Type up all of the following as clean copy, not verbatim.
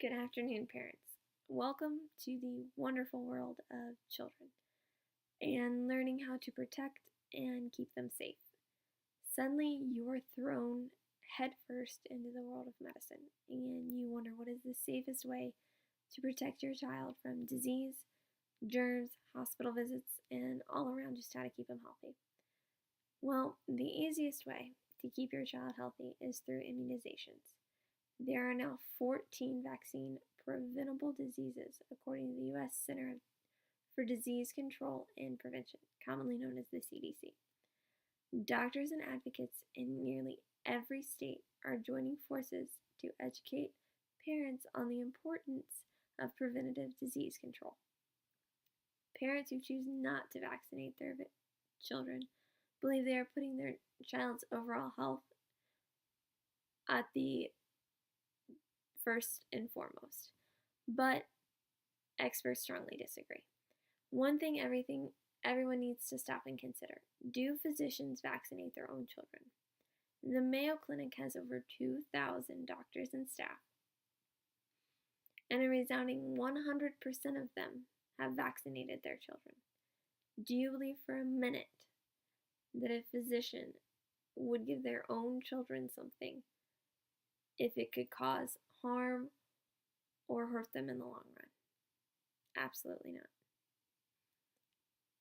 Good afternoon, parents. Welcome to the wonderful world of children and learning how to protect and keep them safe. Suddenly, you're thrown headfirst into the world of medicine, and you wonder what is the safest way to protect your child from disease, germs, hospital visits, and all around just how to keep them healthy. Well, the easiest way to keep your child healthy is through immunizations. There are now 14 vaccine preventable diseases, according to the U.S. Center for Disease Control and Prevention, commonly known as the CDC. Doctors and advocates in nearly every state are joining forces to educate parents on the importance of preventative disease control. Parents who choose not to vaccinate their children believe they are putting their child's overall health at the first and foremost, but experts strongly disagree. One thing everyone needs to stop and consider: do physicians vaccinate their own children? The Mayo Clinic has over 2,000 doctors and staff, and a resounding 100% of them have vaccinated their children. Do you believe for a minute that a physician would give their own children something if it could cause harm or hurt them in the long run? Absolutely not.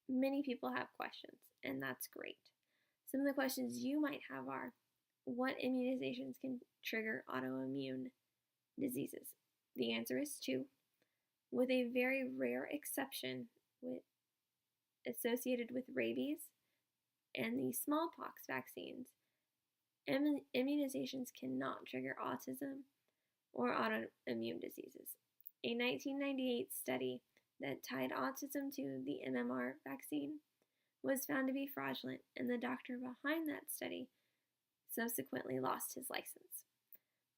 Many people have questions, and that's great. Some of the questions you might have are: what immunizations can trigger autoimmune diseases? The answer is 2, with a very rare exception associated with rabies and the smallpox vaccines. Immunizations cannot trigger autism or autoimmune diseases. A 1998 study that tied autism to the MMR vaccine was found to be fraudulent, and the doctor behind that study subsequently lost his license.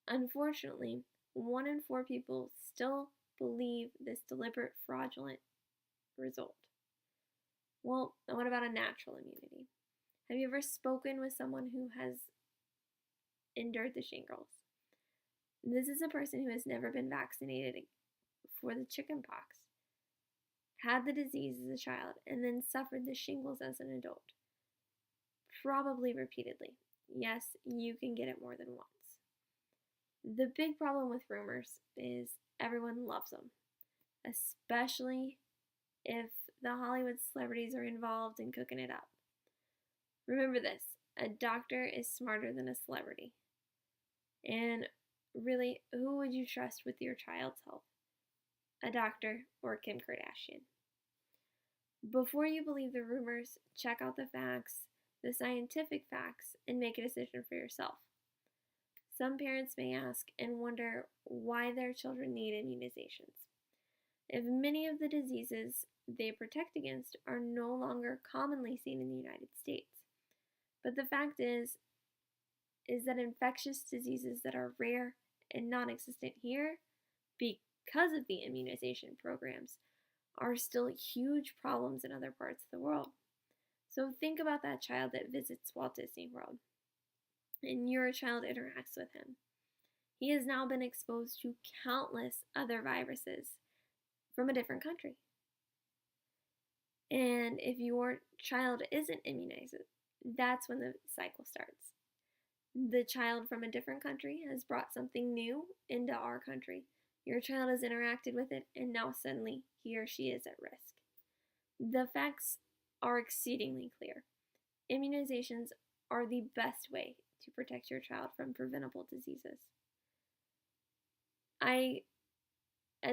Unfortunately, 1 in 4 people still believe this deliberate fraudulent result. Well, what about a natural immunity? Have you ever spoken with someone who has endured the shingles? This is a person who has never been vaccinated for the chickenpox, had the disease as a child, and then suffered the shingles as an adult. Probably repeatedly. Yes, you can get it more than once. The big problem with rumors is everyone loves them, especially if the Hollywood celebrities are involved in cooking it up. Remember this: a doctor is smarter than a celebrity. And really, who would you trust with your child's health? A doctor or Kim Kardashian? Before you believe the rumors, check out the facts, the scientific facts, and make a decision for yourself. Some parents may ask and wonder why their children need immunizations. If many of the diseases they protect against are no longer commonly seen in the United States. But the fact is that infectious diseases that are rare and non-existent here because of the immunization programs are still huge problems in other parts of the world. So think about that child that visits Walt Disney World, and your child interacts with him. He has now been exposed to countless other viruses from a different country. And if your child isn't immunized, that's when the cycle starts. The child from a different country has brought something new into our country. Your child has interacted with it, and now suddenly he or she is at risk. The facts are exceedingly clear. Immunizations are the best way to protect your child from preventable diseases. A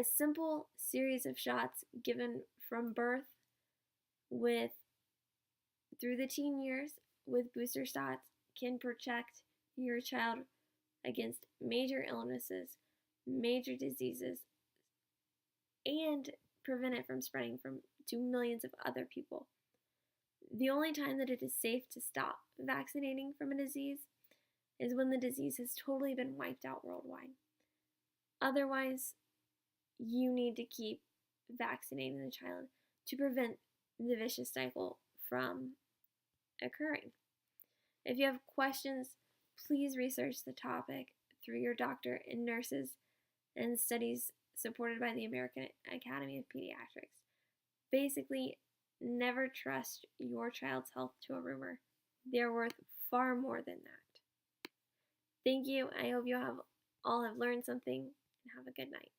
simple series of shots given from birth through the teen years with booster shots can protect your child against major illnesses, major diseases, and prevent it from spreading to millions of other people. The only time that it is safe to stop vaccinating from a disease is when the disease has totally been wiped out worldwide. Otherwise, you need to keep vaccinating the child to prevent the vicious cycle from occurring. If you have questions, please research the topic through your doctor and nurses and studies supported by the American Academy of Pediatrics. Basically, never trust your child's health to a rumor. They're worth far more than that. Thank you. I hope you all have learned something, and have a good night.